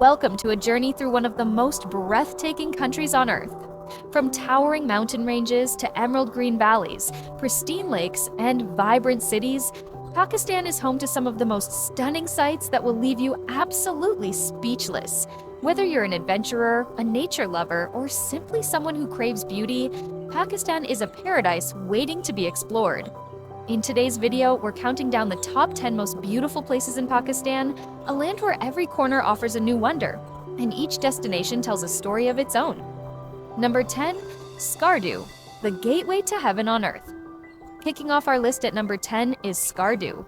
Welcome to a journey through one of the most breathtaking countries on Earth. From towering mountain ranges to emerald green valleys, pristine lakes, and vibrant cities, Pakistan is home to some of the most stunning sights that will leave you absolutely speechless. Whether you're an adventurer, a nature lover, or simply someone who craves beauty, Pakistan is a paradise waiting to be explored. In today's video, we're counting down the top 10 most beautiful places in Pakistan, a land where every corner offers a new wonder, and each destination tells a story of its own. Number 10, Skardu, the gateway to heaven on earth. Kicking off our list at number 10 is Skardu,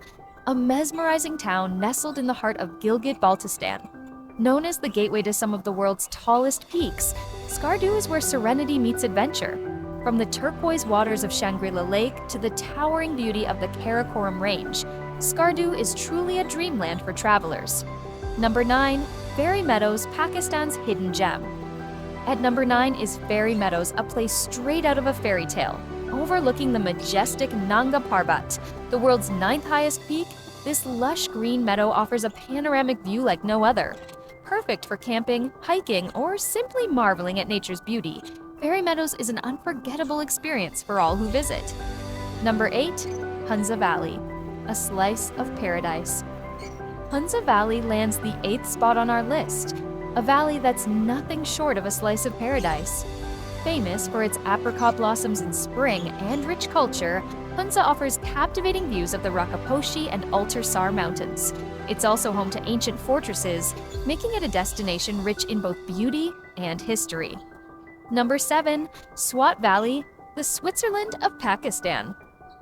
a mesmerizing town nestled in the heart of Gilgit-Baltistan. Known as the gateway to some of the world's tallest peaks, Skardu is where serenity meets adventure. From the turquoise waters of Shangri-La Lake to the towering beauty of the Karakoram Range, Skardu is truly a dreamland for travelers. Number 9, Fairy Meadows, Pakistan's hidden gem. At number 9 is Fairy Meadows, a place straight out of a fairy tale. Overlooking the majestic Nanga Parbat, the world's 9th highest peak, this lush green meadow offers a panoramic view like no other. Perfect for camping, hiking, or simply marveling at nature's beauty, Fairy Meadows is an unforgettable experience for all who visit. Number 8, Hunza Valley, a slice of paradise. Hunza Valley lands the 8th spot on our list, a valley that's nothing short of a slice of paradise. Famous for its apricot blossoms in spring and rich culture, Hunza offers captivating views of the Rakaposhi and Altar Sar mountains. It's also home to ancient fortresses, making it a destination rich in both beauty and history. Number 7, Swat Valley, the Switzerland of Pakistan.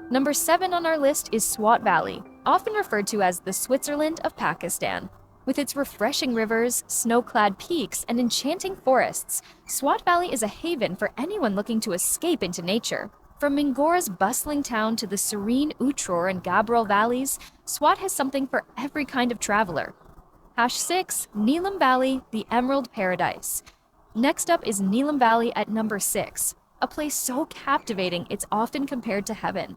Number 7 on our list is Swat Valley, often referred to as the Switzerland of Pakistan. With its refreshing rivers, snow-clad peaks, and enchanting forests, Swat Valley is a haven for anyone looking to escape into nature. From Mingora's bustling town to the serene Utror and Gabral valleys, Swat has something for every kind of traveler. Hash 6, Neelam Valley, the Emerald Paradise. Next up is Neelam Valley at number 6, a place so captivating it's often compared to heaven.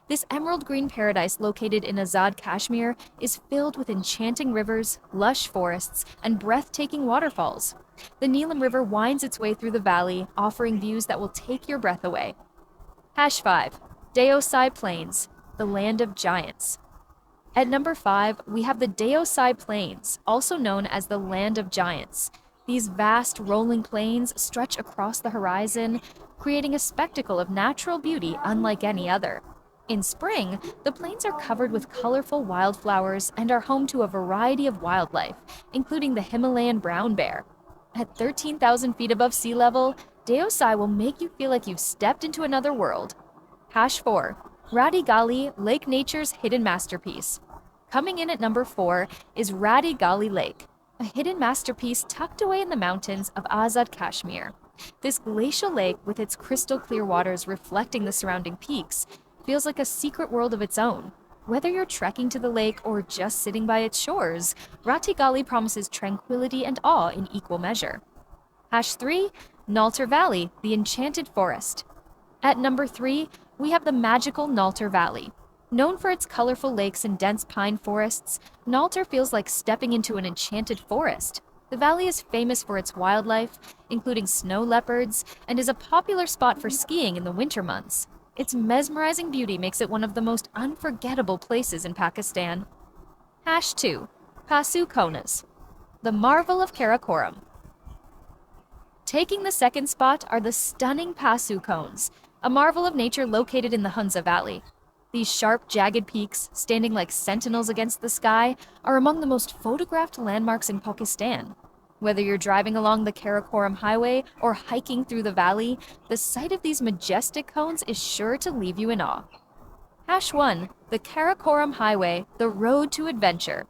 This emerald green paradise located in Azad Kashmir is filled with enchanting rivers, lush forests, and breathtaking waterfalls. The Neelam River winds its way through the valley, offering views that will take your breath away. Hash 5, Deosai Plains, the land of giants. At number 5, we have the Deosai Plains, also known as the land of giants. These vast rolling plains stretch across the horizon, creating a spectacle of natural beauty unlike any other. In spring, the plains are covered with colorful wildflowers and are home to a variety of wildlife, including the Himalayan brown bear. At 13,000 feet above sea level, Deosai will make you feel like you've stepped into another world. Hash 4, Radi Gali, Lake Nature's hidden masterpiece. Coming in at number 4 is Radi Gali Lake, a hidden masterpiece tucked away in the mountains of Azad Kashmir. This glacial lake, with its crystal clear waters reflecting the surrounding peaks, feels like a secret world of its own. Whether you're trekking to the lake or just sitting by its shores, Rati Gali promises tranquility and awe in equal measure. Hash 3, Naltar Valley, the enchanted forest. At number 3, we have the magical Naltar Valley. Known for its colorful lakes and dense pine forests, Naltar feels like stepping into an enchanted forest. The valley is famous for its wildlife, including snow leopards, and is a popular spot for skiing in the winter months. Its mesmerizing beauty makes it one of the most unforgettable places in Pakistan. Hash 2, Pasu Konas, the marvel of Karakoram. Taking the second spot are the stunning Pasu Cones, a marvel of nature located in the Hunza Valley. These sharp, jagged peaks, standing like sentinels against the sky, are among the most photographed landmarks in Pakistan. Whether you're driving along the Karakoram Highway or hiking through the valley, the sight of these majestic cones is sure to leave you in awe. Hash 1, the Karakoram Highway, the road to adventure.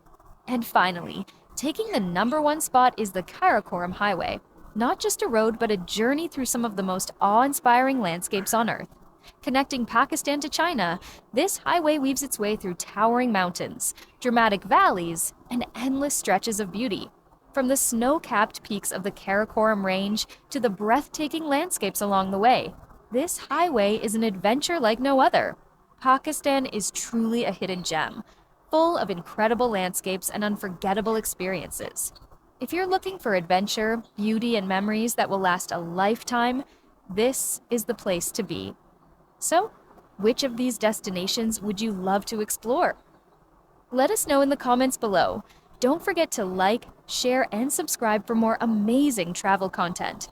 And finally, taking the number 1 spot is the Karakoram Highway. Not just a road, but a journey through some of the most awe-inspiring landscapes on Earth. Connecting Pakistan to China, this highway weaves its way through towering mountains, dramatic valleys, and endless stretches of beauty. From the snow-capped peaks of the Karakoram Range to the breathtaking landscapes along the way, this highway is an adventure like no other. Pakistan is truly a hidden gem, full of incredible landscapes and unforgettable experiences. If you're looking for adventure, beauty, and memories that will last a lifetime, this is the place to be. So, which of these destinations would you love to explore? Let us know in the comments below. Don't forget to like, share, and subscribe for more amazing travel content.